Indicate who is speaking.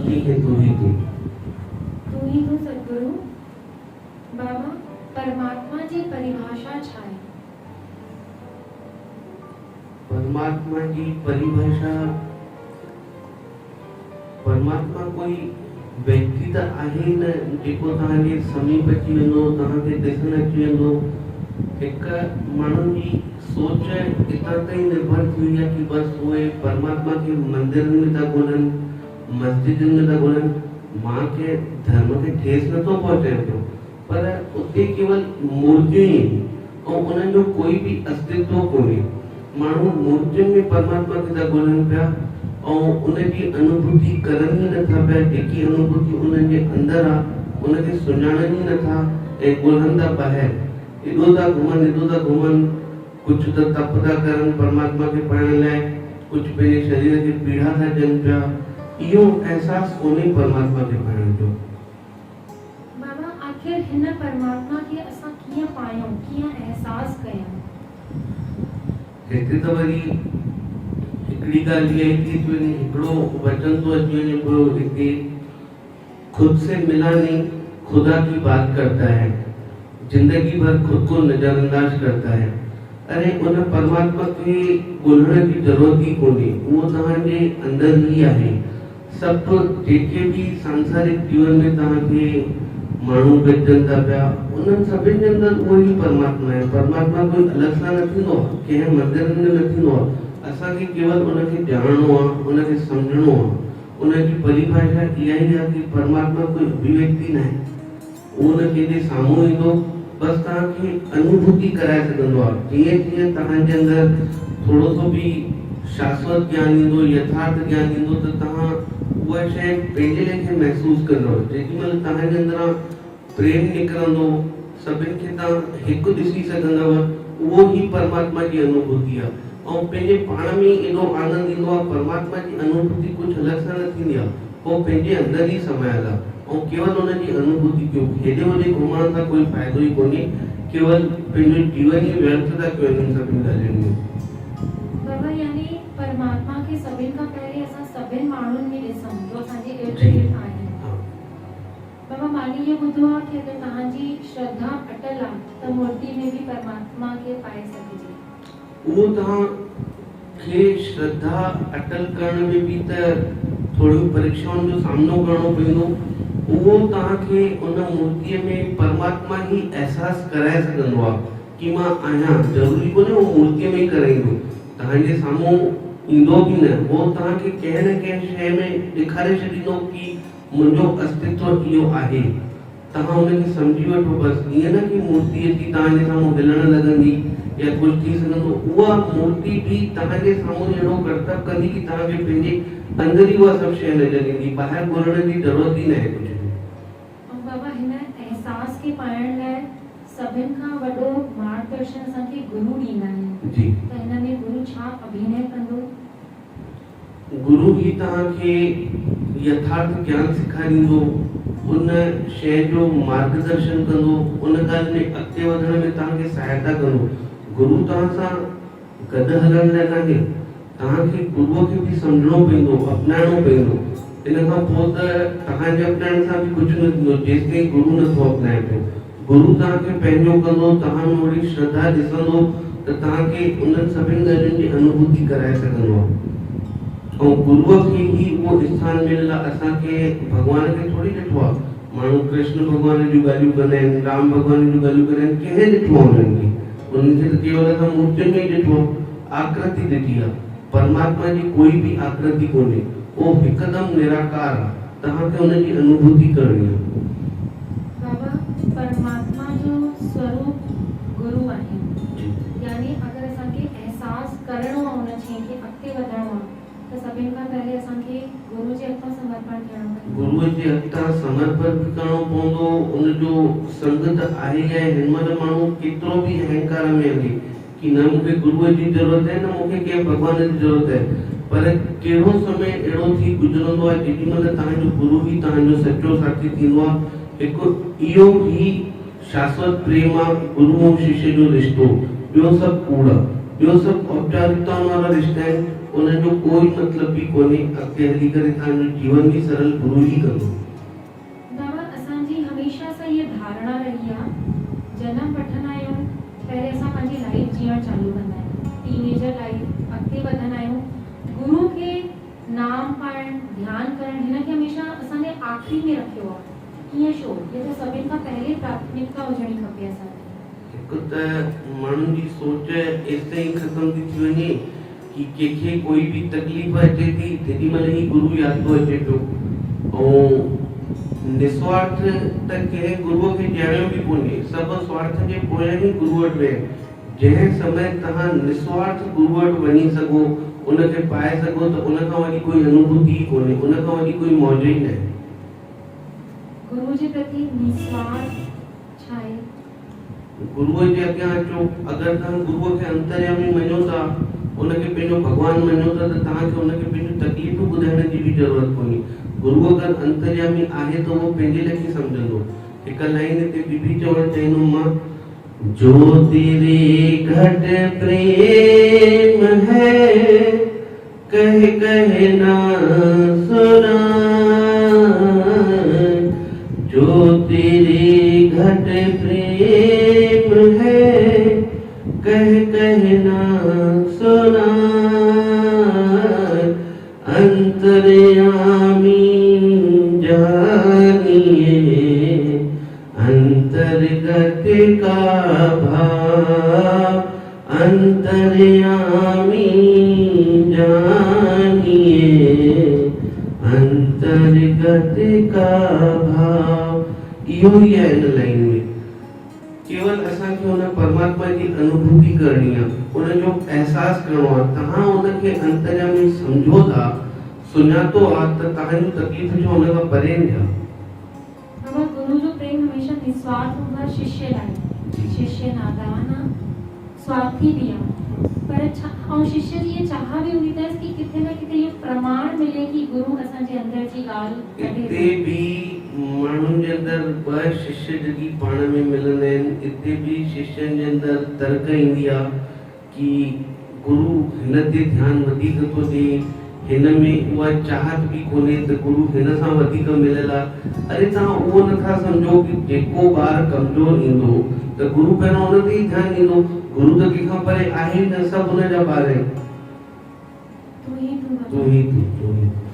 Speaker 1: सृष्टि के तू ही तू
Speaker 2: सद्गुरु। बाबा, परमात्मा जी परिभाषा छा है?
Speaker 1: परमात्मा की परिभाषा, परमात्मा कोई व्यक्ति त आहे न जेको तव्हांजे समीप अची वेंदो, तव्हांखे ॾिसण अची वेंदो। हिकु माण्हू जी सोच इतां ताईं निर्भर थी वई आहे कि बस उहे परमात्मा खे मंदिरनि में था ॻोल्हनि, मस्जिदनि में था ॻोल्हनि। मां खे धर्म खे ठेस नथो पहुचाए पियो, पर उते केवल मूर्तियूं ई आहिनि ऐं उन्हनि जो कोई बि अस्तित्व कोन्हे। माण्हू मूर्तियुनि में परमात्मा खे था ॻोल्हनि पिया ऐं उनजी अनुभूति करनि ई नथा पिया। जेकी अनुभूति उन्हनि जे अंदरि आहे उनखे सुञाणनि ई नथा ऐं ॻोल्हनि था ॿाहिरि। एॾो था घुमनि, कुझु त तप था करनि परमात्मा खे पाइण लाइ, कुझु पंहिंजे शरीर खे पीड़ा था ॾियनि पिया। इहो अहसास कोन्हे परमात्मा खे पाइण जो।
Speaker 2: बाबा, आखिर हिन परमात्मा खे असां कीअं पायूं, कीअं एहसास कयूं?
Speaker 1: हिते त वरी हिकिड़ी ॻाल्हि इहा थी वञे, हिकिड़ो वचन थो अची वञे पियो हिते, खुद से मिला नहीं खुदा की बात करता है, जिंदगी भर खुद को नजरअंदाज करता है। अरे उन परमात्मा खे ॻोल्हण जी ज़रूरत ई कोन्हे, उहो तव्हांजे अंदरि ई आहे। सभु जेके बि सांसारिक जीवन में तव्हांखे माण्हू गॾजनि था पिया, उन्हनि सभिनि जे अंदरि उहो ई परमात्मा आहे। परमात्मा कोई अलॻि सां न थींदो आहे, कंहिं मंदिरनि में न थींदो आहे। असांखे केवल उनखे ॼाणणो आहे, उनखे सम्झणो आहे। उनजी परिभाषा इहा ई आहे कि परमात्मा कोई अभिव्यक्ति न आहे, उहो न कंहिंजे साम्हूं ईंदो, बसि तव्हांखे अनुभूति कराए सघंदो आहे। जीअं जीअं तव्हांजे अंदरि थोरो सो बि शाश्वत ज्ञान ईंदो, यथार्थ ज्ञान ईंदो, त तव्हां उहा शइ पंहिंजे लेखे महसूस कंदव। जेॾीमहिल तव्हांजे अंदरां प्रेम निकिरंदो, सभिनि खे तव्हां हिकु ॾिसी सघंदव, उहो ई परमात्मा जी अनुभूति आहे। ऐं पंहिंजे पाण में एॾो आनंद ईंदो आहे। परमात्मा जी अनुभूति कुझु अलॻि सां न थींदी आहे, उहो पंहिंजे अंदरि ई समायल आहे। ऐं केवल उनजी अनुभूति कयो, हेॾे होॾे घुमण सां कोई फ़ाइदो ई कोन्हे, केवल पंहिंजो जीवन ई व्यर्थ था कयो हिननि सभिनी ॻाल्हियुनि में।
Speaker 2: बाबा, यानी परमात्मा खे सभिनि खां पहिरीं असां सभिनि माण्हुनि में ॾिसूं जो असांजे इर्द गिर्द आहिनि। बाबा, माने इहो ॿुधो आहे कि अगरि तव्हांजी श्रद्धा अटल आहे त मूर्ति में बि परमात्मा खे पाए सघिजे।
Speaker 1: उहो तव्हांखे श्रद्धा अटल करण में बि त थोरियूं परीक्षाउनि जो सामनो करणो पवंदो। उहो तव्हांखे उन मूर्तिअ में परमात्मा ई एहसास कराए सघंदो आहे कि मां आहियां। ज़रूरी कोन्हे उहो मूर्तिअ में ई कराईंदो, तव्हांजे साम्हूं ईंदो बि न। उहो तव्हांखे कंहिं न कंहिं शइ में ॾेखारे छॾींदो कि मुंहिंजो अस्तित्व इहो आहे। तव्हां हुनखे सम्झी वठो बसि। ईअं न कि मूर्ति अची तव्हांजे साम्हूं हिलण लॻंदी या कुझु थी सघंदो। उहा मूर्ति बि तव्हांजे साम्हूं अहिड़ो कर्तव्य कंदी कि तव्हांखे पंहिंजे अंदरि ई उहा सभु शइ नज़र ईंदी, ॿाहिरि ॻोल्हण जी ज़रूरत ई न आहे कुझु।
Speaker 2: बाबा, हिन एहसास खे पाइण लाइ सभिनि खां वॾो मार्गदर्शन असांखे गुरु ॾींदा आहिनि
Speaker 1: जी।
Speaker 2: त हिन में गुरु छा अभिनय कंदो?
Speaker 1: गुरु ही तव्हांखे यथार्थ ज्ञान सेखारींदो, उन शइ जो मार्गदर्शन कंदो, उन ॻाल्हि में अॻिते वधण में तव्हांखे सहायता कंदो। गुरु तव्हां सां गॾु हलण लाइ नाहे, तव्हांखे गुरुअ खे बि सम्झणो पवंदो, अपनाइणो पवंदो। इन खां पोइ त तव्हांजे अपनाइण सां बि कुझु न थींदो जेसि ताईं गुरु नथो अपनाए पियो। गुरु तव्हांखे पंहिंजो कंदो, तव्हां में वरी श्रद्धा ॾिसंदो त तव्हांखे उन्हनि सभिनि ॻाल्हियुनि जी अनुभूति कराए सघंदो आहे। ऐं गुरुअ खे ई उहो स्थान मिलियल आहे। असांखे भॻवान खे थोरी ॾिठो आहे। माण्हू कृष्ण भॻवान जूं ॻाल्हियूं कंदा आहिनि, राम भॻवान जूं ॻाल्हियूं कंदा आहिनि, कंहिं ॾिठो आहे उन्हनि खे? उन्हनि खे त केवल असां मूर्तियुनि में ई ॾिठो आहे, आकृति ॾिठी आहे। परमात्मा जी कोई बि आकृति कोन्हे, उहो हिकदमि निराकार आहे। तव्हांखे हुनजी अनुभूति करणी आहे।
Speaker 2: बाबा, परमात्मा जो स्वरूप गुरु आहे, यानी अगरि असांखे एहसास करणो आहे उन शइ खे, अॻिते वधणो आहे त सभिनि खां पहिरीं असांखे गुरु जे हथां समर्पण करणो पवंदो।
Speaker 1: गुरुअ जे हथां समर्पण बि करणो पवंदो। उनजो संग त आहे ई आहे। हिन महिल माण्हू केतिरो बि अहंकार में हले कि न मूंखे गुरुअ जी ज़रूरत आहे, न मूंखे कंहिं भॻवान जी ज़रूरत आहे। पर कहिड़ो समय अहिड़ो थी गुज़रंदो आहे जेॾीमहिल तव्हांजो गुरु ई तव्हांजो सचो साथी थींदो आहे। हिकु इहो ई शाश्वत प्रेम आहे, गुरु ऐं शिष्य जो रिश्तो। ॿियो सभु कूड़ आहे, ॿियो सभु औपचारिकताउनि वारा रिश्ता आहिनि उन्हनि जो कोई मतलब भी कोन्हे। अॻिते हली करे तव्हांजो जीवन भी सरल गुरु ई कंदो।
Speaker 2: बाबा असांजी हमेशा सां इहा धारणा रही आहे, जनम वठंदा आहियूं पहिरें असां पंहिंजी लाइफ जीअण चालू कंदा आहियूं, टीनेजर लाइफ अॻिते वधंदा आहियूं, गुरु खे नाम पढ़णु ध्यानु करणु हिन खे हमेशा असांजे आख़िरी में रखियो आहे। कीअं छो? हे त सभिनि खां पहले प्राथमिकता हुजणी खपे असांखे।
Speaker 1: हिकु त माण्हुनि जी सोच एसिताईं ख़तम थी थी वञे कि कंहिंखे कोई भी तकलीफ़ अचे थी तेॾी महिल ई गुरु यादि थो अचे पियो। ऐं निस्वार्थ त कंहिं गुरुअ खे ॼाणियो बि कोन्हे, सभु स्वार्थ जे पोयां ई गुरु वटि विया। जंहिं समय तव्हां निस्वार्थ गुरु वटि वञी सघो, उनखे पाए सघो, त उन खां वॾी कोई अनुभूति ई कोन्हे, उन खां वॾी कोई मौज ई न आहे।
Speaker 2: गुरु जे प्रति निस्वार्थ छा आहे?
Speaker 1: गुरुअ जे अॻियां अचो, अगरि तव्हां गुरुअ खे अंतर्यामी मञो था, उनखे पंहिंजो भॻवानु मञो था, त तव्हांखे उनखे पंहिंजो तकलीफ़ ॿुधाइण जी बि ज़रूरत कोन्हे। गुरु अगरि अंतर्यामी आहे त उहो पंहिंजे लेखे सम्झंदो। हिकु लाइन हिते ॿी बि चवणु चाहींदुमि मां, जो तेरे घट प्रेम है कह कह ना सुना, जो तेरे घट प्रेम है कह कह ना सुना, अंतर्यामी जानिए अंतर्गत का भाव, अंतर्यामी जानिए अंतर्गत का भाव। इहो ई आहे हिन लाइन में। केवल असांखे हुन परमात्मा जी अनुभूति करणी आहे, उनजो एहसास करणो आहे। तव्हां उनखे अंतर्यामी सम्झो था, सुञातो आहे, त तव्हांजूं तकलीफ़ जो हुन खां परे आहे।
Speaker 2: बाबा गुरु जो प्रेम हमेशा निस्वार्थ हूंदो आहे शिष्य लाइ। शिष्य नादान आहे, स्वार्थी भी आहे, पर ऐं शिष्य जी ये चाह भी हूंदी अथसि कि किथे न किथे इहो प्रमाण मिले कि गुरु असांजे अंदर जी ॻाल्हि
Speaker 1: इते भी माण्हुनि जे अंदरि ॿ शिष्य जॾहिं पाण में मिलंदा आहिनि, इते भी शिष्यनि जे अंदरि तर्क ईंदी आहे कि गुरु हिन ते ध्यानु वधीक थो ॾे, हिन में उहा चाहत भी कोन्हे त गुरु हिन सां वधीक मिलियल आहे। अरे तव्हां उहो नथा सम्झो कि जेको ॿार कमज़ोर ईंदो त गुरु पहिरियों हुन ते ई ध्यानु ॾींदो। गुरु त कंहिंखां परे आहे ई न, सभु हुन जा ॿार आहिनि।
Speaker 2: तू ही तू
Speaker 1: तू ही तू